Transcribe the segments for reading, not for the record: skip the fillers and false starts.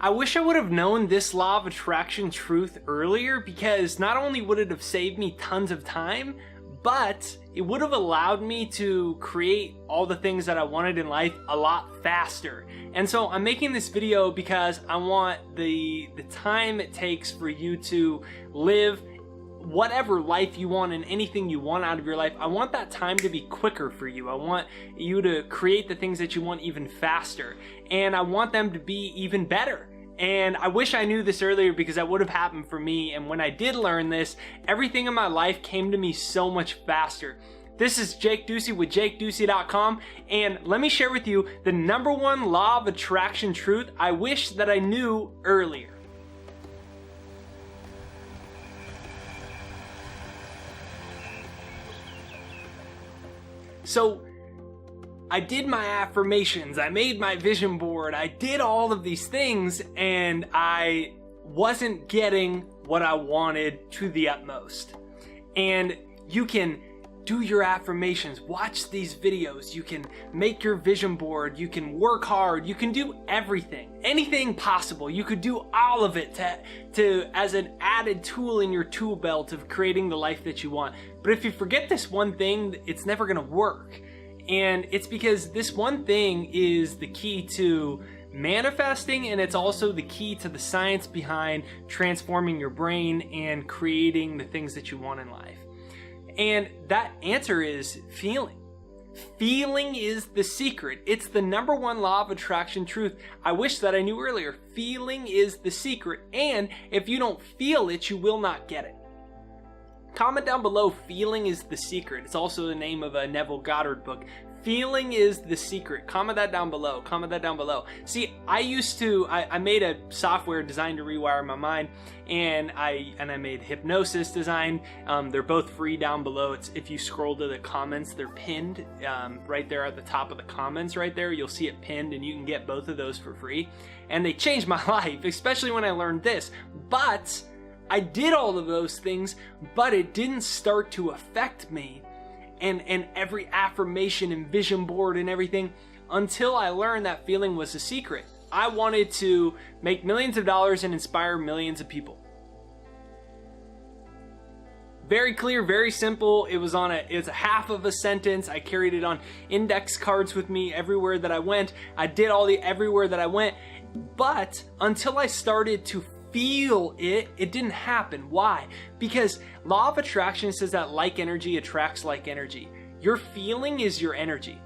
I wish I would have known this law of attraction truth earlier, because not only would it have saved me tons of time, but it would have allowed me to create all the things that I wanted in life a lot faster. And so I'm making this video because I want the time it takes for you to live whatever life you want and anything you want out of your life. I want that time to be quicker for you. I want you to create the things that you want even faster, and I want them to be even better. And I wish I knew this earlier, because that would have happened for me. And when I did learn this, everything in my life came to me so much faster. This is Jake Ducey with JakeDucey.com, and let me share with you the #1 law of attraction truth I wish that I knew earlier. So I did my affirmations, I made my vision board, I did all of these things, and I wasn't getting what I wanted to the utmost. And you can do your affirmations, watch these videos, you can make your vision board, you can work hard, you can do everything, anything possible. You could do all of it to as an added tool in your tool belt of creating the life that you want. But if you forget this one thing, it's never gonna work. And it's because this one thing is the key to manifesting, and it's also the key to the science behind transforming your brain and creating the things that you want in life. And that answer is feeling. Feeling is the secret. It's the #1 law of attraction truth I wish that I knew earlier. Feeling is the secret, and if you don't feel it, you will not get it. Comment down below, feeling is the secret. It's also the name of a Neville Goddard book. Feeling is the secret. Comment that down below. Comment that down below. See, I made a software designed to rewire my mind, and I made hypnosis design. They're both free down below. If you scroll to the comments, they're pinned right there at the top of the comments right there. You'll see it pinned, and you can get both of those for free. And they changed my life, especially when I learned this. But I did all of those things, but it didn't start to affect me and every affirmation and vision board and everything until I learned that feeling was a secret. I wanted to make millions of dollars and inspire millions of people. Very clear, very simple. It's a half of a sentence. I carried it on index cards with me everywhere that I went. I did everywhere that I went. But until I started to feel it didn't happen. Why? Because law of attraction says that like energy attracts like energy. Your feeling is your energy.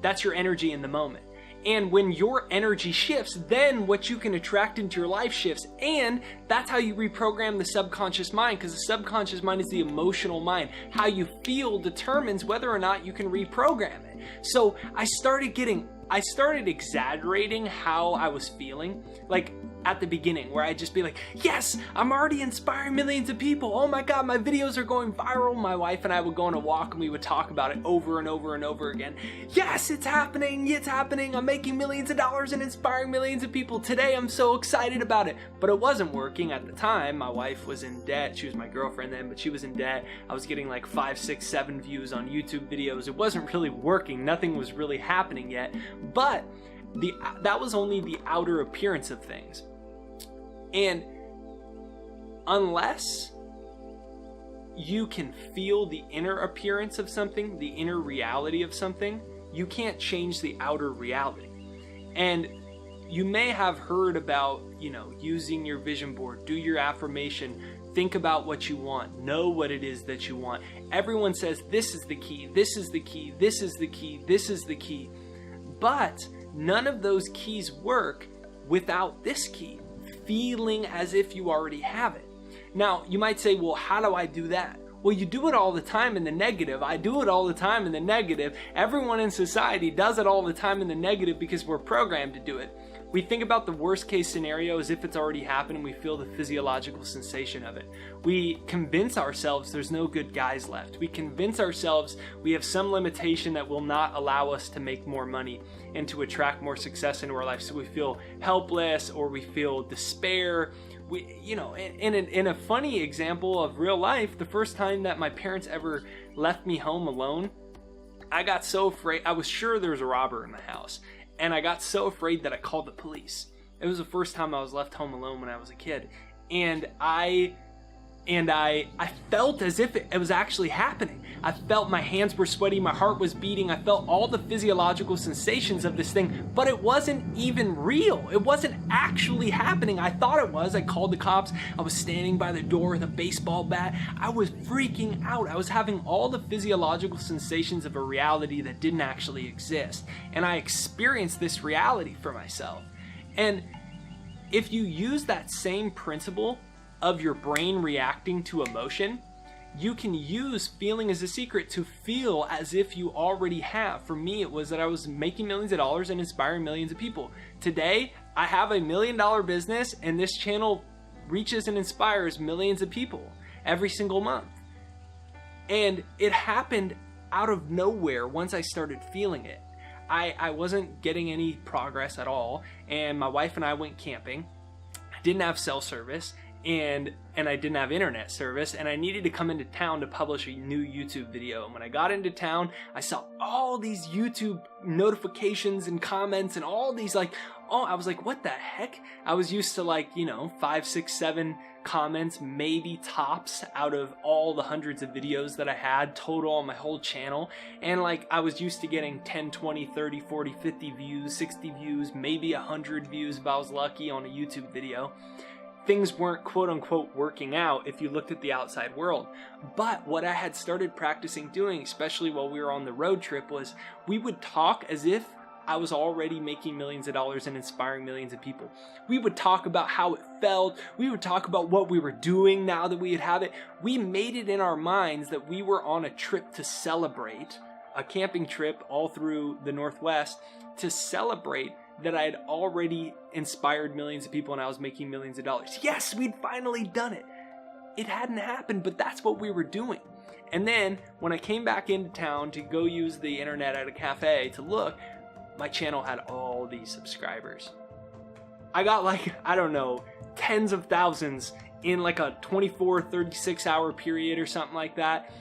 That's your energy in the moment. And when your energy shifts, then what you can attract into your life shifts. And that's how you reprogram the subconscious mind, because the subconscious mind is the emotional mind. How you feel determines whether or not you can reprogram it. So I started exaggerating how I was feeling, like at the beginning, where I'd just be like, yes, I'm already inspiring millions of people. Oh my God, my videos are going viral. My wife and I would go on a walk and we would talk about it over and over and over again. Yes, it's happening. It's happening. I'm making millions of dollars and inspiring millions of people. Today, I'm so excited about it. But it wasn't working at the time. My wife was in debt. She was my girlfriend then, but she was in debt. I was getting like 5, 6, 7 views on YouTube videos. It wasn't really working. Nothing was really happening yet. But that was only the outer appearance of things. And unless you can feel the inner appearance of something, the inner reality of something, you can't change the outer reality. And you may have heard about, using your vision board, do your affirmation, think about what you want, know what it is that you want. Everyone says this is the key, this is the key, this is the key, this is the key. But none of those keys work without this key, feeling as if you already have it. Now, you might say, well, how do I do that? Well, you do it all the time in the negative. I do it all the time in the negative. Everyone in society does it all the time in the negative because we're programmed to do it. We think about the worst case scenario as if it's already happened, and we feel the physiological sensation of it. We convince ourselves there's no good guys left. We convince ourselves we have some limitation that will not allow us to make more money and to attract more success into our life. So we feel helpless, or we feel despair. In a funny example of real life, the first time that my parents ever left me home alone, I got so afraid. I was sure there was a robber in the house. And I got so afraid that I called the police. It was the first time I was left home alone when I was a kid. And I felt as if it was actually happening. I felt my hands were sweaty, my heart was beating, I felt all the physiological sensations of this thing, but it wasn't even real. It wasn't actually happening. I thought it was. I called the cops. I was standing by the door with a baseball bat. I was freaking out. I was having all the physiological sensations of a reality that didn't actually exist. And I experienced this reality for myself. And if you use that same principle of your brain reacting to emotion, you can use feeling as a secret to feel as if you already have. For me, it was that I was making millions of dollars and inspiring millions of people. Today, I have $1 million business, and this channel reaches and inspires millions of people every single month. And it happened out of nowhere once I started feeling it. I wasn't getting any progress at all, and my wife and I went camping. I didn't have cell service, and I didn't have internet service, and I needed to come into town to publish a new YouTube video. And when I got into town, I saw all these YouTube notifications and comments and all these I was like, what the heck? I was used to 5, 6, 7 comments, maybe tops, out of all the hundreds of videos that I had total on my whole channel. And I was used to getting 10, 20, 30, 40, 50 views, 60 views, maybe 100 views if I was lucky on a YouTube video. Things weren't quote unquote working out if you looked at the outside world. But what I had started practicing doing, especially while we were on the road trip, was we would talk as if I was already making millions of dollars and inspiring millions of people. We would talk about how it felt. We would talk about what we were doing now that we had it. We made it in our minds that we were on a trip to celebrate, a camping trip all through the Northwest, to celebrate that I had already inspired millions of people and I was making millions of dollars. Yes, we'd finally done it. It hadn't happened, but that's what we were doing. And then when I came back into town to go use the internet at a cafe to look, my channel had all these subscribers. I got tens of thousands in a 24, 36 hour period or something like that,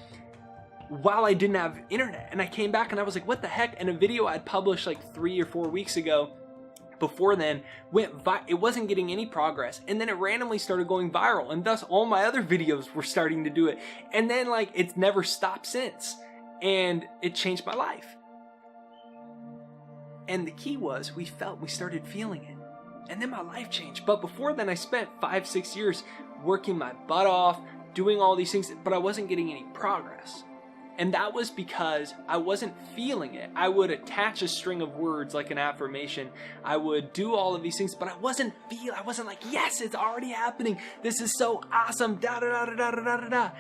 while I didn't have internet. And I came back and I was like, what the heck? And a video I'd published 3 or 4 weeks ago, before then, it wasn't getting any progress, and then it randomly started going viral, and thus all my other videos were starting to do it. And then it's never stopped since, and it changed my life. And the key was we started feeling it, and then my life changed. But before then, I spent 5, 6 years working my butt off, doing all these things, but I wasn't getting any progress. And that was because I wasn't feeling it. I would attach a string of words like an affirmation. I would do all of these things, but I wasn't like, yes, it's already happening. This is so awesome. Da da da da da da da da.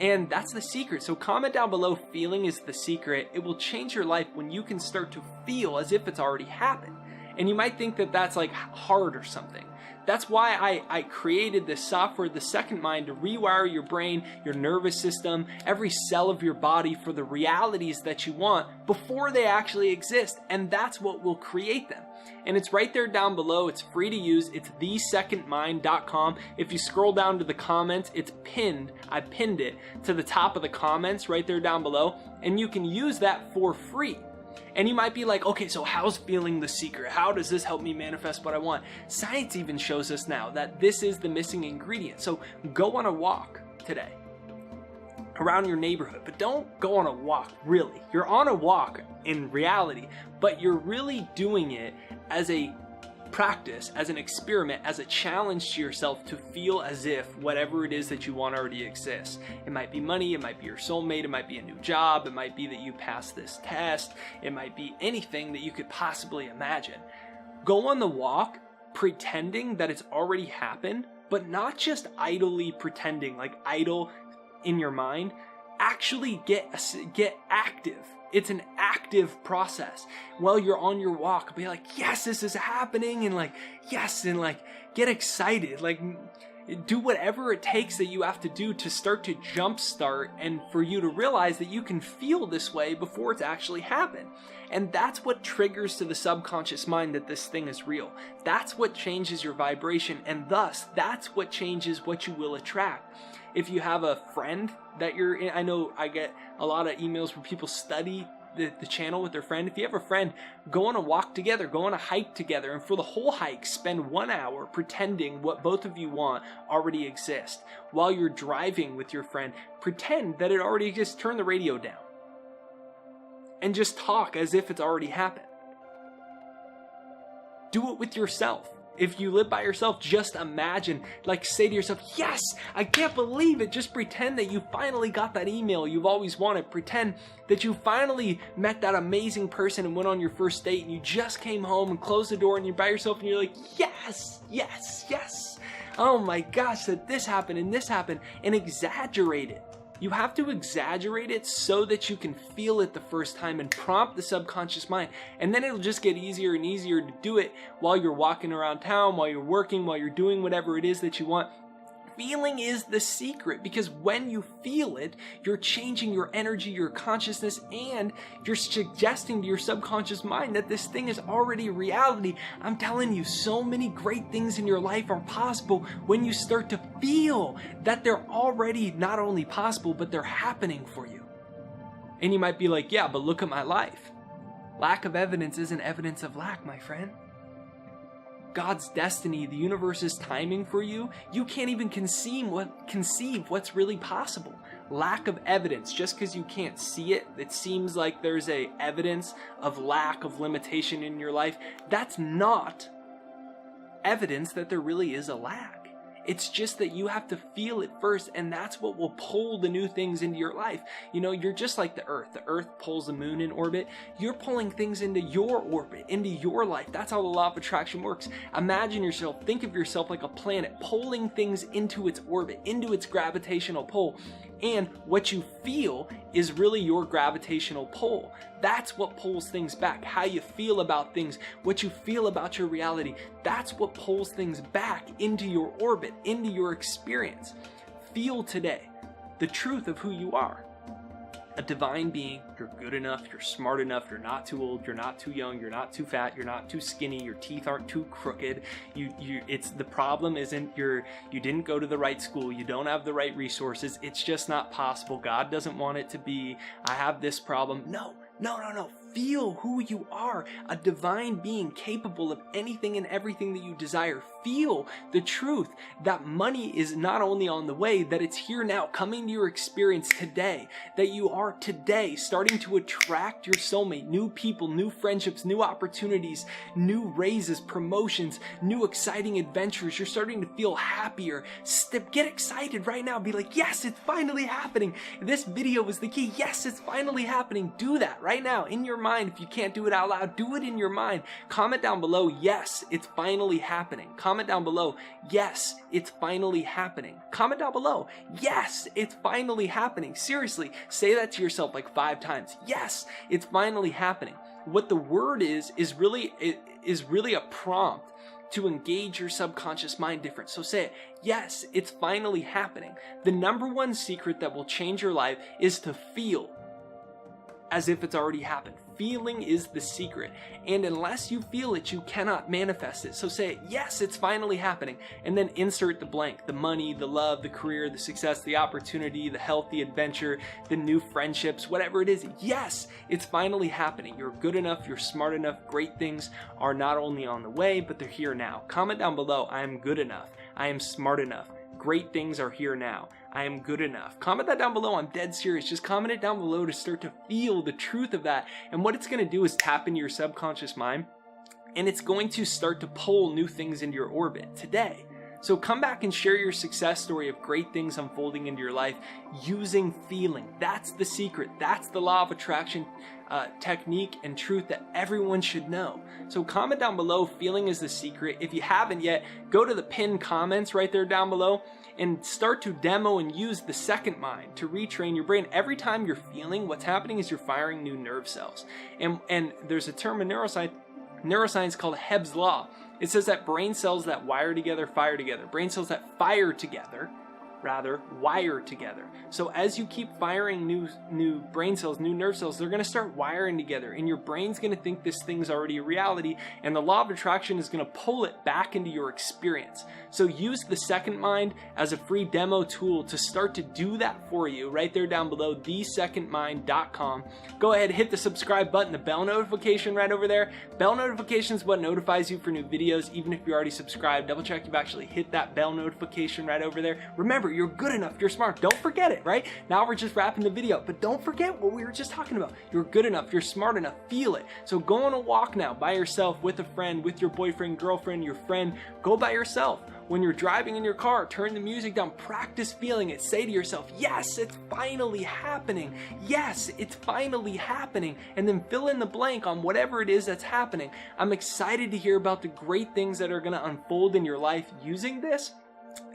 And that's the secret. So comment down below, feeling is the secret. It will change your life when you can start to feel as if it's already happened. And you might think that that's hard or something. That's why I created this software, the Second Mind, to rewire your brain, your nervous system, every cell of your body for the realities that you want before they actually exist. And that's what will create them. And it's right there down below. It's free to use. It's thesecondmind.com. If you scroll down to the comments, it's pinned. I pinned it to the top of the comments right there down below. And you can use that for free. And you might be like, okay, so how's feeling the secret? How does this help me manifest what I want? Science even shows us now that this is the missing ingredient. So go on a walk today around your neighborhood, but don't go on a walk, really. You're on a walk in reality, but you're really doing it as a practice, as an experiment, as a challenge to yourself to feel as if whatever it is that you want already exists. It might be money, it might be your soulmate, it might be a new job, it might be that you passed this test, it might be anything that you could possibly imagine. Go on the walk pretending that it's already happened, but not just idly pretending, idle in your mind. Actually get active. It's an active process. While you're on your walk, be like, yes, this is happening, and yes, and get excited. Do whatever it takes that you have to do to start to jumpstart and for you to realize that you can feel this way before it's actually happened. And that's what triggers to the subconscious mind that this thing is real. That's what changes your vibration, and thus that's what changes what you will attract. If you have a friend that you're in, I know I get a lot of emails where people study the channel with their friend. If you have a friend, go on a walk together, go on a hike together, and for the whole hike, spend 1 hour pretending what both of you want already exists. While you're driving with your friend, pretend that it already exists. Turn the radio down and just talk as if it's already happened. Do it with yourself. If you live by yourself, just imagine, like say to yourself, yes, I can't believe it. Just pretend that you finally got that email you've always wanted. Pretend that you finally met that amazing person and went on your first date, and you just came home and closed the door and you're by yourself and you're like, yes, yes, yes. Oh my gosh, that this happened, and exaggerate it. You have to exaggerate it so that you can feel it the first time and prompt the subconscious mind. And then it'll just get easier and easier to do it while you're walking around town, while you're working, while you're doing whatever it is that you want. Feeling is the secret, because when you feel it, you're changing your energy, your consciousness, and you're suggesting to your subconscious mind that this thing is already reality. I'm telling you, so many great things in your life are possible when you start to feel that they're already not only possible, but they're happening for you. And you might be like, yeah, but look at my life. Lack of evidence isn't evidence of lack, my friend. God's destiny, the universe's timing for you, you can't even conceive what's really possible. Lack of evidence, just because you can't see it, it seems like there's a evidence of lack of limitation in your life. That's not evidence that there really is a lack. It's just that you have to feel it first, and that's what will pull the new things into your life. You know, you're just like the Earth. The Earth pulls the moon in orbit. You're pulling things into your orbit, into your life. That's how the law of attraction works. Imagine yourself, think of yourself like a planet pulling things into its orbit, into its gravitational pull. And what you feel is really your gravitational pull. That's what pulls things back. How you feel about things, what you feel about your reality, that's what pulls things back into your orbit, into your experience. Feel today the truth of who you are. A divine being. You're good enough, you're smart enough, you're not too old, you're not too young, you're not too fat, you're not too skinny, your teeth aren't too crooked. It's the problem isn't you didn't go to the right school, you don't have the right resources, it's just not possible. God doesn't want it to be. I have this problem. No. Feel who you are, a divine being capable of anything and everything that you desire. Feel the truth that money is not only on the way, that it's here now, coming to your experience today, that you are today starting to attract your soulmate, new people, new friendships, new opportunities, new raises, promotions, new exciting adventures. You're starting to feel happier. Get excited right now. Be like, yes, it's finally happening. This video is the key. Yes, it's finally happening. Do that right now in your mind. If you can't do it out loud, do it in your mind. Comment down below, yes, it's finally happening. Comment down below, yes, it's finally happening. Comment down below, yes, it's finally happening. Seriously, say that to yourself like 5 times. Yes, it's finally happening. What the word is really a prompt to engage your subconscious mind different. So say it, yes, it's finally happening. The number one secret that will change your life is to feel as if it's already happened. Feeling is the secret. And unless you feel it, you cannot manifest it. So say, yes, it's finally happening. And then insert the blank. The money, the love, the career, the success, the opportunity, the health, the adventure, the new friendships, whatever it is. Yes, it's finally happening. You're good enough. You're smart enough. Great things are not only on the way, but they're here now. Comment down below, I am good enough. I am smart enough. Great things are here now. I am good enough. Comment that down below. I'm dead serious. Just comment it down below to start to feel the truth of that. And what it's going to do is tap into your subconscious mind, and it's going to start to pull new things into your orbit today. So come back and share your success story of great things unfolding into your life using feeling. That's the secret. That's the law of attraction technique and truth that everyone should know. So comment down below, feeling is the secret. If you haven't yet, go to the pinned comments right there down below and start to demo and use the second mind to retrain your brain. Every time you're feeling, what's happening is you're firing new nerve cells. And there's a term in neuroscience called Hebb's Law. It says that brain cells that wire together fire together. Brain cells that fire together rather wire together. So as you keep firing new brain cells, new nerve cells, they're going to start wiring together, and your brain's going to think this thing's already a reality, and the law of attraction is going to pull it back into your experience. So use the second mind as a free demo tool to start to do that for you right there down below, thesecondmind.com. Go ahead, hit the subscribe button, the bell notification right over there. Bell notification is what notifies you for new videos. Even if you're already subscribed, double check you've actually hit that bell notification right over there. Remember, you're good enough, you're smart, don't forget it, right? Now we're just wrapping the video, but don't forget what we were just talking about. You're good enough, you're smart enough, feel it. So go on a walk now by yourself, with a friend, with your boyfriend, girlfriend, your friend. Go by yourself. When you're driving in your car, turn the music down, practice feeling it. Say to yourself, yes, it's finally happening. Yes, it's finally happening. And then fill in the blank on whatever it is that's happening. I'm excited to hear about the great things that are going to unfold in your life using this.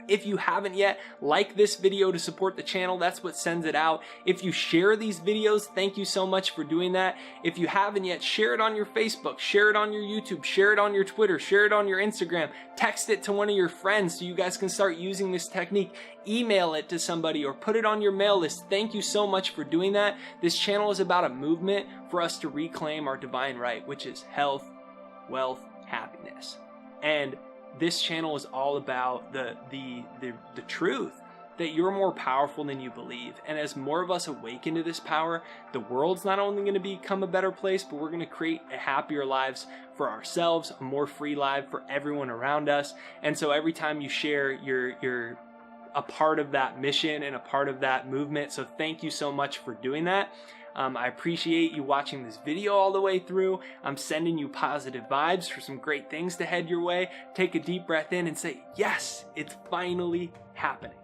If you haven't yet, like this video to support the channel. That's what sends it out. If you share these videos, thank you so much for doing that. If you haven't yet, share it on your Facebook, share it on your YouTube, share it on your Twitter, share it on your Instagram, text it to one of your friends so you guys can start using this technique. Email it to somebody or put it on your mail list. Thank you so much for doing that. This channel is about a movement for us to reclaim our divine right, which is health, wealth, happiness. And this channel is all about the truth that you're more powerful than you believe. And as more of us awaken to this power, the world's not only going to become a better place, but we're going to create a happier lives for ourselves, a more free life for everyone around us. And so every time you share, you're a part of that mission and a part of that movement. So thank you so much for doing that. I appreciate you watching this video all the way through. I'm sending you positive vibes for some great things to head your way. Take a deep breath in and say, yes, it's finally happening.